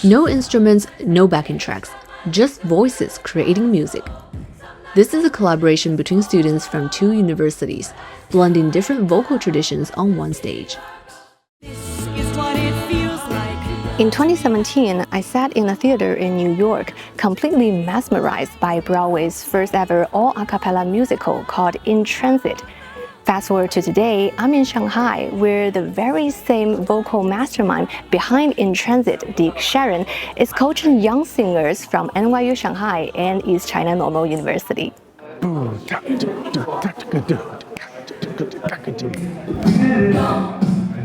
No instruments, no backing tracks, just voices creating music. This is a collaboration between students from 2 universities, blending different vocal traditions on one stage. In 2017, I sat in a theater in New York, completely mesmerized by Broadway's first ever all-a cappella musical called In Transit. Fast forward to today, I'm in Shanghai, where the very same vocal mastermind behind In Transit, Deke Sharon, is coaching young singers from NYU Shanghai and East China Normal University.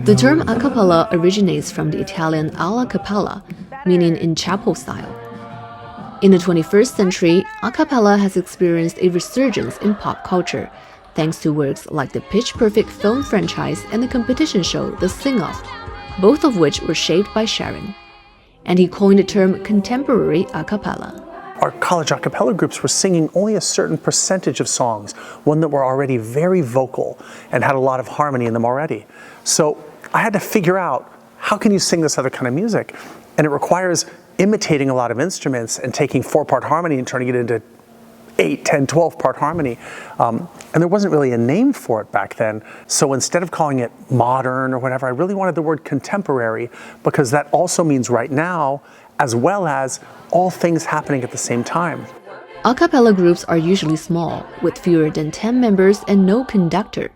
The term a cappella originates from the Italian alla cappella, meaning in chapel style. In the 21st century, a cappella has experienced a resurgence in pop culture, thanks to works like the Pitch Perfect film franchise and the competition show The Sing-Off, both of which were shaped by Sharon. And he coined the term contemporary a cappella. Our college a cappella groups were singing only a certain percentage of songs, one that were already very vocal and had a lot of harmony in them already. So I had to figure out, how can you sing this other kind of music? And it requires imitating a lot of instruments and taking 4-part harmony and turning it into 8, 10, 12-part harmony. And there wasn't really a name for it back then. So instead of calling it modern or whatever, I really wanted the word contemporary, because that also means right now, as well as all things happening at the same time. A cappella groups are usually small, with fewer than 10 members and no conductor.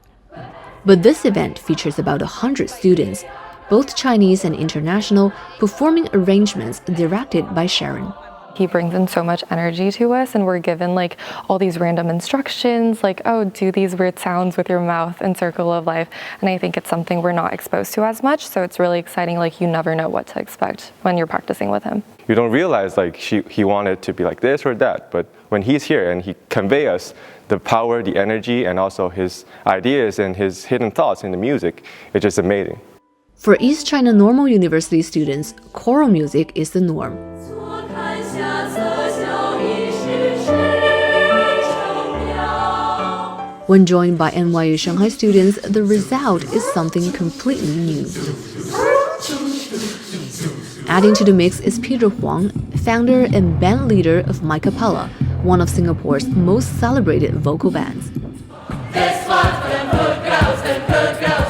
But this event features about 100 students, both Chinese and international, performing arrangements directed by Sharon. He brings in so much energy to us, and we're given like all these random instructions, like, oh, do these weird sounds with your mouth in Circle of Life. And I think it's something we're not exposed to as much, so it's really exciting. Like, you never know what to expect when you're practicing with him. You don't realize like he wanted to be like this or that, but when he's here and he conveys us the power, the energy, and also his ideas and his hidden thoughts in the music, it's just amazing. For East China Normal University students, choral music is the norm. When joined by NYU Shanghai students, the result is something completely new. Adding to the mix is Peter Huang, founder and band leader of My Cappella, one of Singapore's most celebrated vocal bands. This one's for them hood girls,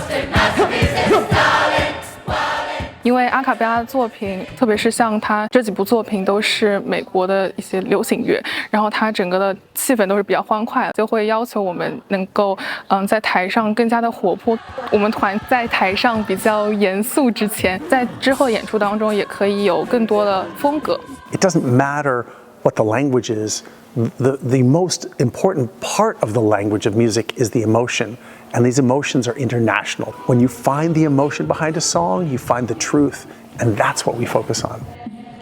they masterpieces, talent. 因为阿卡贝拉的作品，特别是像他这几部作品都是美国的一些流行乐，然后他整个的气氛都是比较欢快的，就会要求我们能够在台上更加的活泼。我们团在台上比较严肃之前，在之后演出当中也可以有更多的风格。 It doesn't matter what the language is. The most important part of the language of music is the emotion. And these emotions are international. When you find the emotion behind a song, you find the truth, and that's what we focus on.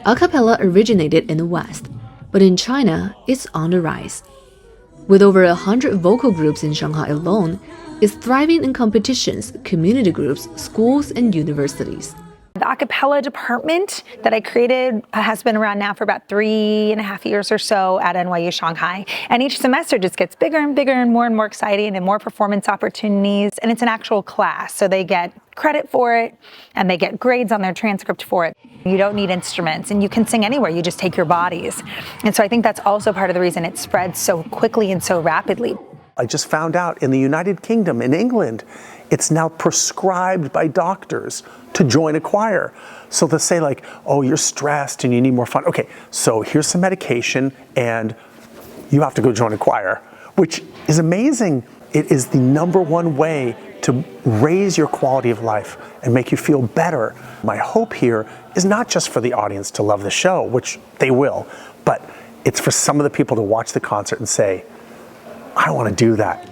A cappella originated in the West, but in China, it's on the rise. With over 100 vocal groups in Shanghai alone, it's thriving in competitions, community groups, schools, and universities. The a cappella department that I created has been around now for about 3.5 years or so at NYU Shanghai. And each semester just gets bigger and bigger and more exciting and more performance opportunities. And it's an actual class, so they get credit for it and they get grades on their transcript for it. You don't need instruments and you can sing anywhere, you just take your bodies. And so I think that's also part of the reason it spreads so quickly and so rapidly. I just found out in the United Kingdom, in England, it's now prescribed by doctors to join a choir. So they'll say like, oh, you're stressed and you need more fun. Okay, so here's some medication and you have to go join a choir, which is amazing. It is the #1 way to raise your quality of life and make you feel better. My hope here is not just for the audience to love the show, which they will, but it's for some of the people to watch the concert and say, I want to do that.